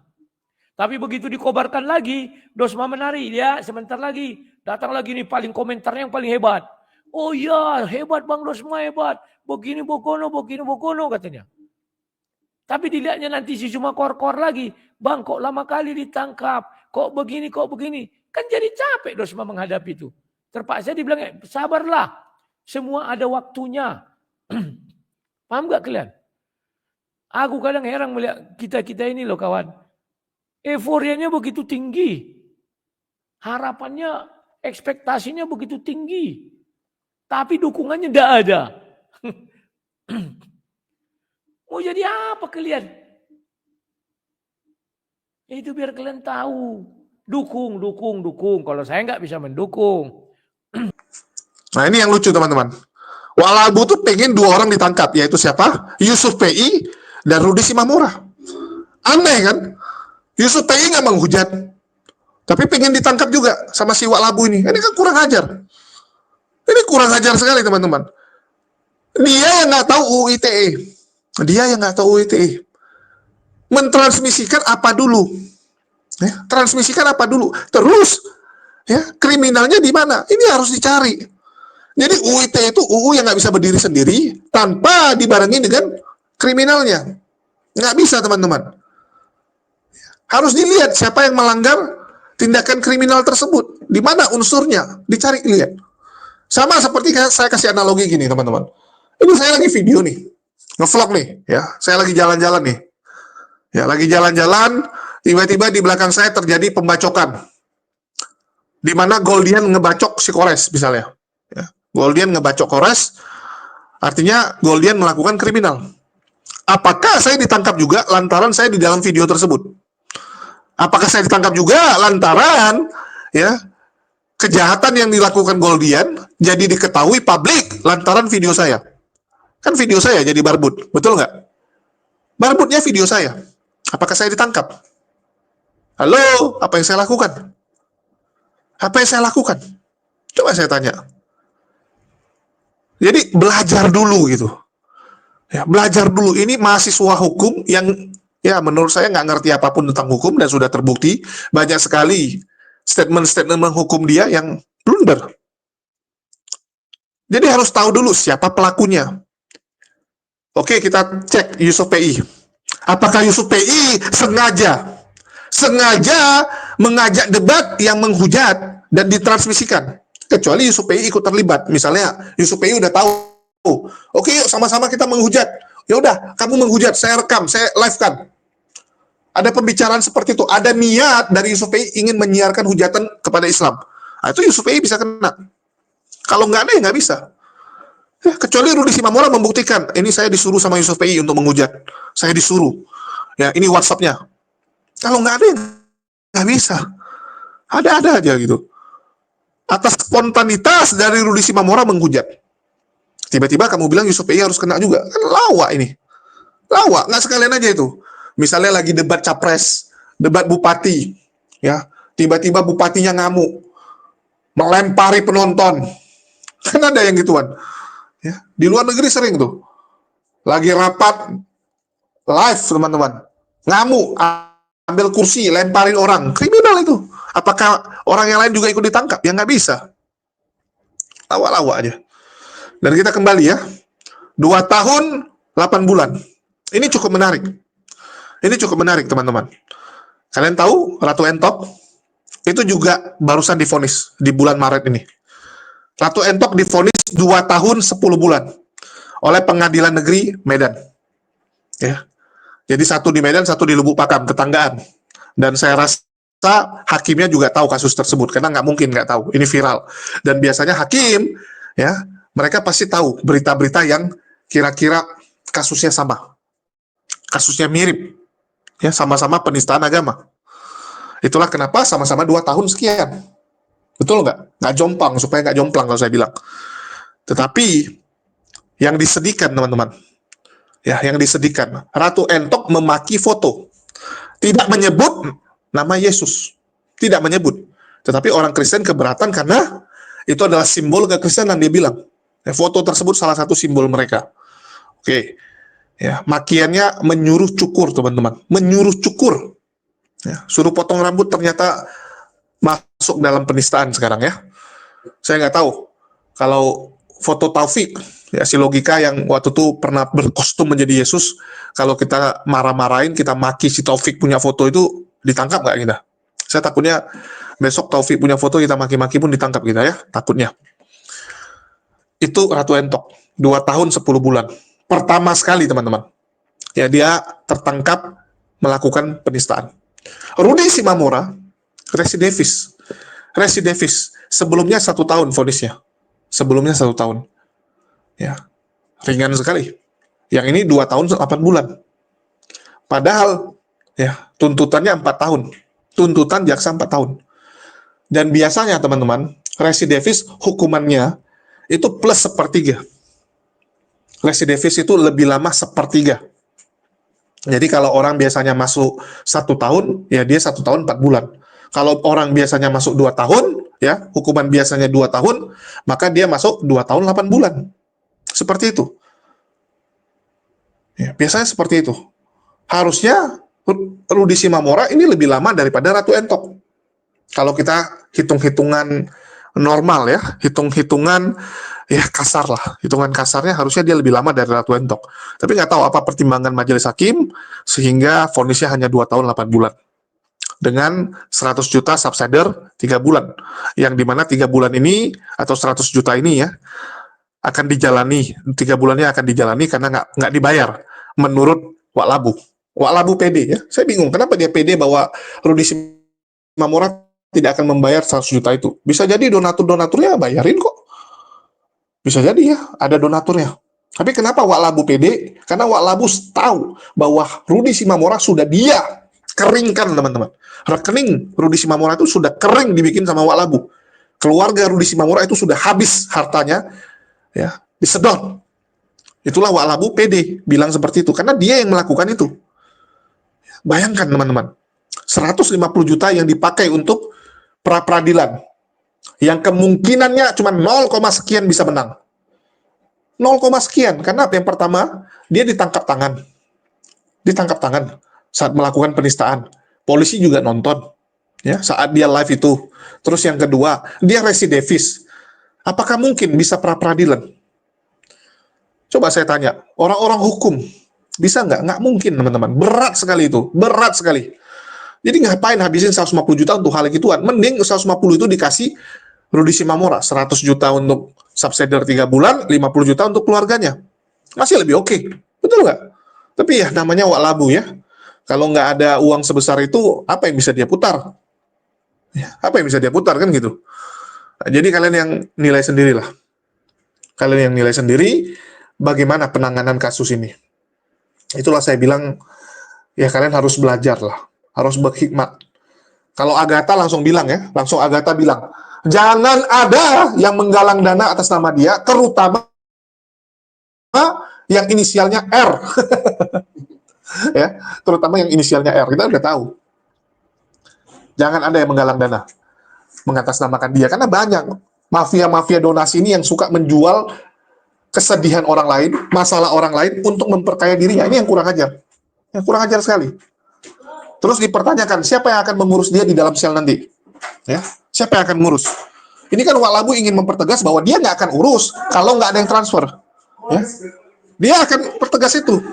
Tapi begitu dikobarkan lagi, Dosma menari. Ya, sebentar lagi. Datang lagi nih paling komentarnya yang paling hebat. Oh iya, hebat Bang Dosma, hebat. Begini Bogono katanya. Tapi dilihatnya nanti si cuma kor-kor lagi. Bang kok lama kali ditangkap. Kok begini. Kan jadi capek Dosma menghadapi itu. Terpaksa dibilang, sabarlah. Semua ada waktunya. Paham gak kalian? Aku kadang heran melihat kita ini loh kawan. Euforianya begitu tinggi. Harapannya, ekspektasinya begitu tinggi. Tapi dukungannya tidak ada. Mau jadi apa kalian? Itu biar kalian tahu. Dukung. Kalau saya nggak bisa mendukung. Nah ini yang lucu teman-teman. Walabu tuh pengen 2 orang ditangkap, yaitu siapa? Yusuf PI dan Rudi Simamora. Aneh kan? Yusuf PI nggak menghujat, tapi pengen ditangkap juga sama si Walabu ini. Ini kan kurang ajar. Ini kurang ajar sekali teman-teman. Dia yang nggak tahu UU ITE. Mentransmisikan apa dulu? Ya, transmisikan apa dulu? Terus, ya kriminalnya di mana? Ini harus dicari. Jadi UU ITE itu UU yang nggak bisa berdiri sendiri tanpa dibarengi dengan kriminalnya. Nggak bisa teman-teman. Harus dilihat siapa yang melanggar tindakan kriminal tersebut. Di mana unsurnya? Dicari, lihat. Sama seperti saya kasih analogi gini teman-teman. Ini saya lagi video nih. Nge-vlog nih. Ya, saya lagi jalan-jalan nih. Ya, lagi jalan-jalan. Tiba-tiba di belakang saya terjadi pembacokan. Di mana Goldian ngebacok si Kores misalnya. Ya. Goldian ngebacok Kores, artinya Goldian melakukan kriminal. Apakah saya ditangkap juga lantaran saya di dalam video tersebut? Apakah saya ditangkap juga lantaran ya kejahatan yang dilakukan Goldian jadi diketahui publik lantaran video saya? Kan video saya jadi barbut, betul nggak? Barbutnya video saya. Apakah saya ditangkap? Halo, apa yang saya lakukan? Apa yang saya lakukan? Coba saya tanya. Jadi belajar dulu gitu. Ya, belajar dulu. Ini mahasiswa hukum yang ya menurut saya nggak ngerti apapun tentang hukum dan sudah terbukti banyak sekali statement-statement hukum dia yang blunder. Jadi harus tahu dulu siapa pelakunya. Oke, kita cek Yusuf PI. Apakah Yusuf PI sengaja mengajak debat yang menghujat dan ditransmisikan? Kecuali Yusuf PI ikut terlibat. Misalnya Yusuf PI udah tahu, oke yuk sama-sama kita menghujat. Ya udah, kamu menghujat, saya rekam, saya live-kan. Ada pembicaraan seperti itu. Ada niat dari Yusuf PI ingin menyiarkan hujatan kepada Islam. Nah, itu Yusuf PI bisa kena. Kalau nggak ada ya nggak bisa. Ya, kecuali Rudi Simamora membuktikan, ini saya disuruh sama Yusuf PI untuk menghujat. Saya disuruh. Ya, ini WhatsApp-nya. Kalau nggak ada ya nggak bisa. Ada-ada aja gitu. Atas spontanitas dari Rudi Simamora menghujat. Tiba-tiba kamu bilang Yusuf PI harus kena juga. Kan lawak ini. Lawak, nggak sekalian aja itu. Misalnya lagi debat capres, debat bupati. Ya, tiba-tiba bupatinya ngamuk. Melempari penonton. Kan ada yang gituan. Ya, di luar negeri sering tuh. lagi rapat live teman-teman, ngamuk, ambil kursi, lemparin orang, kriminal itu. Apakah orang yang lain juga ikut ditangkap? Ya nggak bisa. Lawak-lawak aja. Dan kita kembali ya, 2 tahun 8 bulan. Ini cukup menarik. Ini cukup menarik teman-teman. Kalian tahu Ratu Entok itu juga barusan divonis di bulan Maret ini. Ratu Entok divonis 2 tahun 10 bulan oleh Pengadilan Negeri Medan. Ya. Jadi satu di Medan, satu di Lubuk Pakam, tetanggaan. Dan saya rasa hakimnya juga tahu kasus tersebut, karena nggak mungkin nggak tahu. Ini viral. Dan biasanya hakim, ya, mereka pasti tahu berita-berita yang kira-kira kasusnya sama. Kasusnya mirip. Ya, sama-sama penistaan agama. Itulah kenapa sama-sama 2 tahun sekian. Betul nggak? Nggak jomplang, supaya nggak jomplang kalau saya bilang. Tetapi, yang disedihkan teman-teman, ya, yang disedihkan, Ratu Entok memaki foto, tidak menyebut nama Yesus, tidak menyebut. Tetapi orang Kristen keberatan karena itu adalah simbol kekristenan, dia bilang. Ya, foto tersebut salah satu simbol mereka. Oke, ya, makiannya menyuruh cukur teman-teman, menyuruh cukur. Ya, suruh potong rambut ternyata masuk dalam penistaan sekarang ya. Saya nggak tahu kalau foto Taufik, ya, si logika yang waktu itu pernah berkostum menjadi Yesus, kalau kita marah-marahin, kita maki si Taufik punya foto itu, ditangkap nggak kita? Saya takutnya besok Taufik punya foto, kita maki-maki pun ditangkap kita ya, takutnya. Itu Ratu Entok, 2 tahun 10 bulan. Pertama sekali teman-teman, ya, dia tertangkap melakukan penistaan. Rudy Simamora, residivis. Residivis. Sebelumnya 1 tahun vonisnya. Sebelumnya 1 tahun. Ya, ringan sekali. Yang ini 2 tahun 8 bulan. Padahal, ya, tuntutannya 4 tahun. Tuntutan jaksa 4 tahun. Dan biasanya teman-teman, residivis hukumannya itu plus sepertiga. Residivis itu lebih lama sepertiga. Jadi kalau orang biasanya masuk 1 tahun, ya dia 1 tahun 4 bulan. Kalau orang biasanya masuk 2 tahun, ya, hukuman biasanya 2 tahun, maka dia masuk 2 tahun 8 bulan. Seperti itu. Ya, biasanya seperti itu. Harusnya Rudy Simamora ini lebih lama daripada Ratu Entok. Kalau kita hitung-hitungan normal ya, hitung-hitungan ya kasar lah. Hitungan kasarnya harusnya dia lebih lama dari Ratu Entok. Tapi nggak tahu apa pertimbangan majelis hakim sehingga vonisnya hanya 2 tahun 8 bulan. Dengan 100 juta subsider 3 bulan. Yang dimana 3 bulan ini atau 100 juta ini ya akan dijalani, 3 bulannya akan dijalani karena nggak dibayar menurut Wak Labu. Wak Labu PD ya. Saya bingung kenapa dia PD bahwa Rudy Simamora tidak akan membayar 100 juta itu. Bisa jadi donatur-donaturnya bayarin kok. Bisa jadi ya, ada donaturnya. Tapi kenapa Wak Labu PD? Karena Wak Labu tahu bahwa Rudy Simamora sudah dia keringkan teman-teman. Rekening Rudy Simamora itu sudah kering dibikin sama Wak Labu. Keluarga Rudy Simamora itu sudah habis hartanya, ya, disedot. Itulah Wak Labu PD bilang seperti itu karena dia yang melakukan itu. Bayangkan teman-teman, 150 juta yang dipakai untuk pra-peradilan yang kemungkinannya cuma 0, sekian bisa menang. 0, sekian. Karena yang pertama, dia ditangkap tangan. Ditangkap tangan saat melakukan penistaan. Polisi juga nonton ya saat dia live itu. Terus yang kedua, dia residivis. Apakah mungkin bisa pra-peradilan? Coba saya tanya, orang-orang hukum bisa nggak? Nggak mungkin, teman-teman. Berat sekali itu. Berat sekali. Jadi ngapain habisin 150 juta untuk hal gituan? Mending 150 itu dikasih Rudy Simamora. 100 juta untuk subsidiar 3 bulan, 50 juta untuk keluarganya. Masih lebih oke. Betul nggak? Tapi ya namanya Wak Labu ya. Kalau nggak ada uang sebesar itu, apa yang bisa dia putar? Ya, apa yang bisa dia putar kan gitu. Nah, jadi kalian yang nilai sendirilah. Kalian yang nilai sendiri bagaimana penanganan kasus ini. Itulah saya bilang, ya kalian harus belajar lah. Harus berhikmat. Kalau Agatha langsung bilang ya, langsung Agatha bilang, jangan ada yang menggalang dana atas nama dia, terutama yang inisialnya R. Ya, terutama yang inisialnya R. Kita udah tahu. Jangan ada yang menggalang dana mengatasnamakan dia, karena banyak mafia-mafia donasi ini yang suka menjual kesedihan orang lain, masalah orang lain untuk memperkaya dirinya. Ini yang kurang ajar. Yang kurang ajar sekali. Terus dipertanyakan, siapa yang akan mengurus dia di dalam sel nanti? Ya, siapa yang akan mengurus? Ini kan Wak Labu ingin mempertegas bahwa dia nggak akan urus kalau nggak ada yang transfer. Ya. Dia akan pertegas itu.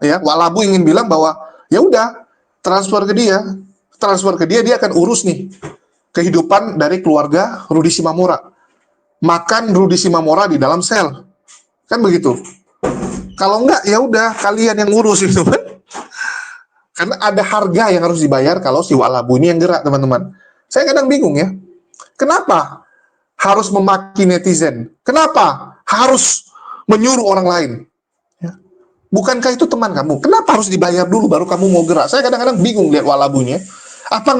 Ya, Wak Labu ingin bilang bahwa ya udah transfer ke dia, dia akan urus nih kehidupan dari keluarga Rudi Simamora. Makan Rudi Simamora di dalam sel, kan begitu. Kalau enggak, ya udah kalian yang ngurus gitu kan. Karena ada harga yang harus dibayar kalau si Wak Labu ini yang gerak, teman-teman. Saya kadang bingung ya, kenapa harus memaki netizen? Kenapa harus menyuruh orang lain? Ya. Bukankah itu teman kamu? Kenapa harus dibayar dulu baru kamu mau gerak? Saya kadang-kadang bingung lihat Wak Labu ini. Apa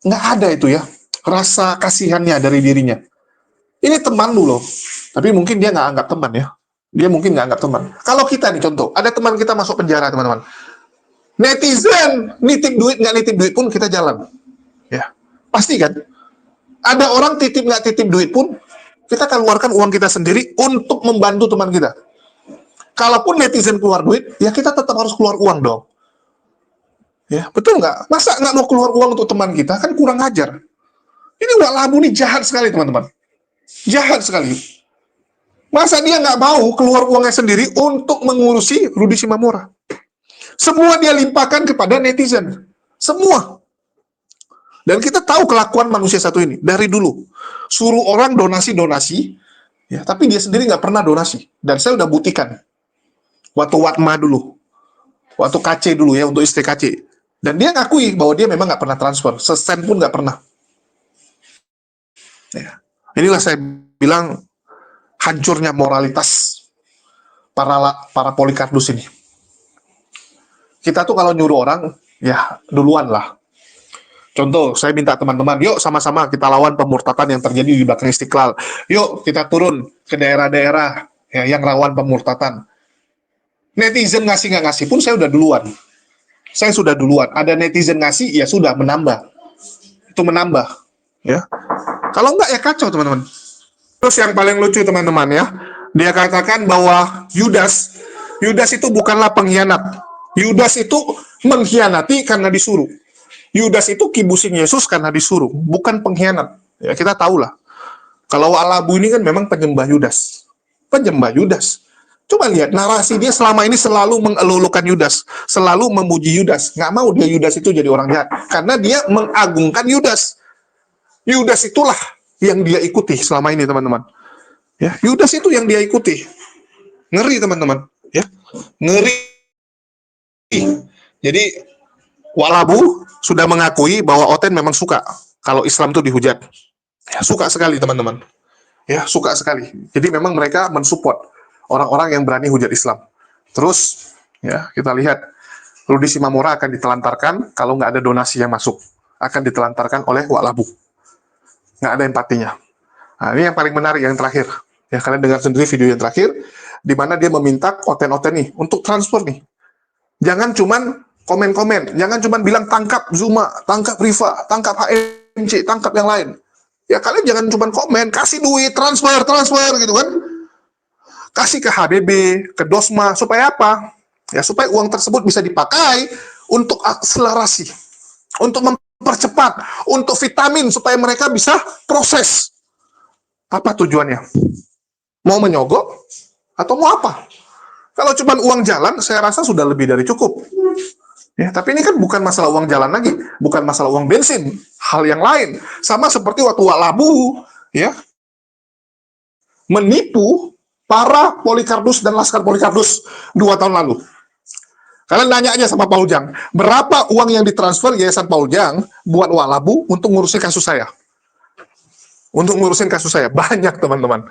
nggak ada itu ya rasa kasihannya dari dirinya? Ini teman lu loh, tapi mungkin dia nggak anggap teman ya. Dia mungkin nggak anggap teman. Kalau kita nih contoh, ada teman kita masuk penjara, teman-teman. Netizen nitip duit nggak nitip duit pun kita jalan, ya pasti kan. Ada orang titip nggak titip duit pun kita keluarkan uang kita sendiri untuk membantu teman kita. Kalaupun netizen keluar duit, ya kita tetap harus keluar uang dong. Ya betul nggak? Masa nggak mau keluar uang untuk teman kita? Kan kurang ajar. Ini Wak Labu nih jahat sekali, teman-teman. Jahat sekali. Masa dia nggak mau keluar uangnya sendiri untuk mengurusi Rudi Simamora? Semua dia limpahkan kepada netizen. Semua. Dan kita tahu kelakuan manusia satu ini dari dulu. Suruh orang donasi-donasi, ya, tapi dia sendiri nggak pernah donasi. Dan saya udah buktikan. Waktu Watma dulu. Waktu KC dulu ya, untuk istri KC. Dan dia ngakui bahwa dia memang nggak pernah transfer. Sesen pun nggak pernah. Ya. Inilah saya bilang hancurnya moralitas para Polikardus ini. Kita tuh kalau nyuruh orang, ya duluan lah. Contoh, saya minta teman-teman, yuk sama-sama kita lawan pemurtadan yang terjadi di belakang Istiqlal. Yuk kita turun ke daerah-daerah ya, yang rawan pemurtadan. Netizen ngasih nggak ngasih pun saya udah duluan. Saya sudah duluan. Ada netizen ngasih, ya sudah menambah. Itu menambah. Ya. Kalau enggak ya kacau, teman-teman. Terus yang paling lucu, teman-teman ya, dia katakan bahwa Yudas itu bukanlah pengkhianat. Yudas itu mengkhianati karena disuruh. Yudas itu kibusin Yesus karena disuruh, bukan pengkhianat. Ya, kita tahulah. Kalau Wak Labu ini kan memang penyembah Yudas. Penyembah Yudas. Coba lihat, narasi dia selama ini selalu mengelulukan Yudas. Selalu memuji Yudas. Nggak mau dia Yudas itu jadi orang jahat. Karena dia mengagungkan Yudas. Yudas itulah yang dia ikuti selama ini, teman-teman. Ya, Yudas itu yang dia ikuti. Ngeri, teman-teman. Ya, ngeri. Jadi Wak Labu sudah mengakui bahwa Oten memang suka kalau Islam itu dihujat. Ya, suka sekali, teman-teman. Ya, suka sekali. Jadi memang mereka mensupport orang-orang yang berani hujat Islam. Terus, ya kita lihat Rudi Simamora akan ditelantarkan kalau nggak ada donasi yang masuk. Akan ditelantarkan oleh Wak Labu. Nggak ada empatinya. Nah, ini yang paling menarik, yang terakhir. Ya, kalian dengar sendiri video yang terakhir, di mana dia meminta Oten-Oten nih untuk transfer nih. Jangan cuman komen-komen, jangan cuman bilang tangkap Zuma, tangkap Rifa, tangkap HMC, tangkap yang lain. Ya kalian jangan cuman komen, kasih duit, transfer gitu kan. Kasih ke HBB, ke Dosma, supaya apa? Ya supaya uang tersebut bisa dipakai untuk akselerasi, untuk mempercepat, untuk vitamin supaya mereka bisa proses. Apa tujuannya? Mau menyogok atau mau apa? Kalau cuma uang jalan, saya rasa sudah lebih dari cukup. Ya, tapi ini kan bukan masalah uang jalan lagi, bukan masalah uang bensin, hal yang lain. Sama seperti waktu Wak Labu, ya, menipu para Polikardus dan Laskar Polikardus 2 tahun lalu. Kalian nanya aja sama Paul Jang, berapa uang yang ditransfer Yayasan Paul Jang buat Wak Labu untuk ngurusin kasus saya? Untuk ngurusin kasus saya, banyak, teman-teman.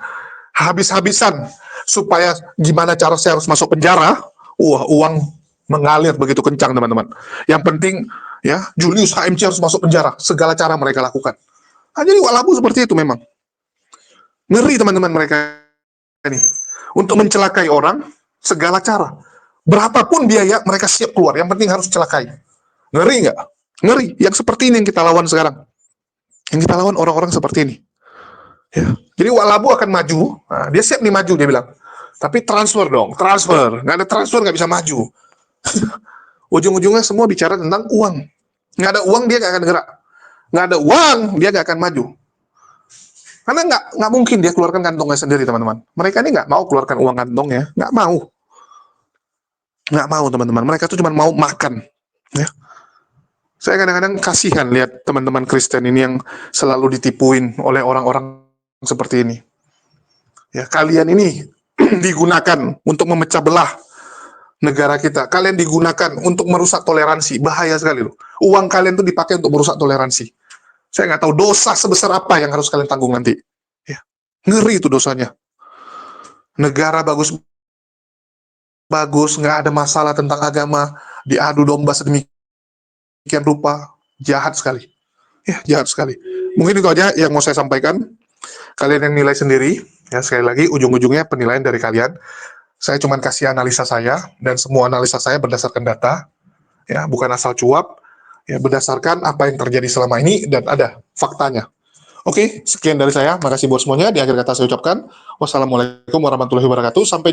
Habis-habisan supaya gimana cara saya harus masuk penjara. Wah, uang mengalir begitu kencang, teman-teman. Yang penting ya Julius HMC harus masuk penjara, segala cara mereka lakukan. Nah, jadi Wak Labu seperti itu memang. Ngeri, teman-teman, mereka ini untuk mencelakai orang segala cara. Berapapun biaya mereka siap keluar, yang penting harus celakai. Ngeri nggak? Ngeri. Yang seperti ini yang kita lawan sekarang. Yang kita lawan orang-orang seperti ini. Ya. Jadi Wak Labu akan maju, nah, dia siap nih maju, dia bilang. Tapi transfer dong, transfer. Nggak ada transfer nggak bisa maju. Ujung-ujungnya semua bicara tentang uang. Nggak ada uang dia nggak akan gerak. Nggak ada uang dia nggak akan maju. Karena nggak mungkin dia keluarkan kantongnya sendiri, teman-teman. Mereka ini nggak mau keluarkan uang kantongnya, nggak mau. Nggak mau, teman-teman. Mereka tuh cuma mau makan. Ya. Saya kadang-kadang kasihan lihat teman-teman Kristen ini yang selalu ditipuin oleh orang-orang seperti ini. Ya, kalian ini digunakan untuk memecah belah negara kita. Kalian digunakan untuk merusak toleransi. Bahaya sekali loh. Uang kalian tuh dipakai untuk merusak toleransi. Saya nggak tahu dosa sebesar apa yang harus kalian tanggung nanti. Ya. Ngeri itu dosanya. Negara bagus, nggak ada masalah tentang agama, diadu domba sedemikian rupa, jahat sekali. Ya, jahat sekali. Mungkin itu aja yang mau saya sampaikan. Kalian yang nilai sendiri. Ya, sekali lagi, ujung-ujungnya penilaian dari kalian. Saya cuma kasih analisa saya, dan semua analisa saya berdasarkan data, ya, bukan asal cuap, ya, berdasarkan apa yang terjadi selama ini, dan ada faktanya. Oke, sekian dari saya. Makasih buat semuanya. Di akhir kata saya ucapkan, wassalamualaikum warahmatullahi wabarakatuh. Sampai jumpa.